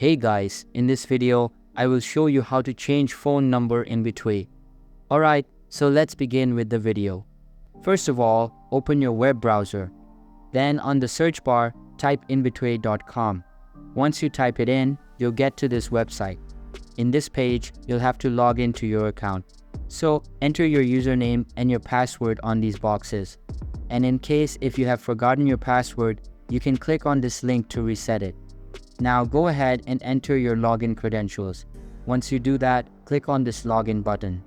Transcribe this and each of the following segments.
Hey guys, in this video, I will show you how to change phone number in Betway. Alright, so let's begin with the video. First of all, open your web browser. Then on the search bar, type inbetway.com. Once you type it in, you'll get to this website. In this page, you'll have to log into your account. So enter your username and your password on these boxes. And in case if you have forgotten your password, you can click on this link to reset it. Now go ahead and enter your login credentials. Once you do that, click on this login button.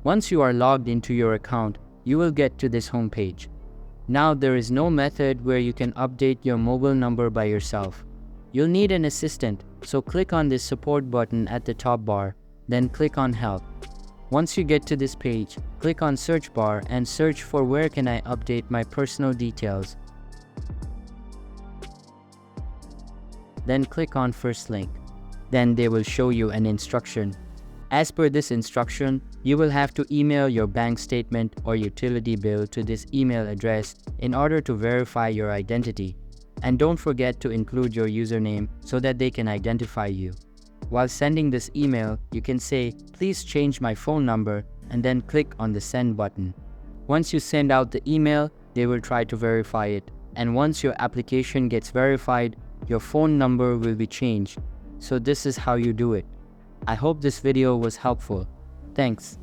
Once you are logged into your account, you will get to this home page. Now there is no method where you can update your mobile number by yourself. You'll need an assistant, so click on this support button at the top bar, then click on help. Once you get to this page, click on search bar and search for where can I update my personal details. Then click on first link. Then they will show you an instruction. As per this instruction, you will have to email your bank statement or utility bill to this email address in order to verify your identity. And don't forget to include your username so that they can identify you. While sending this email, you can say, "Please change my phone number," and then click on the send button. Once you send out the email, they will try to verify it. And once your application gets verified, your phone number will be changed. So this is how you do it. I hope this video was helpful. Thanks.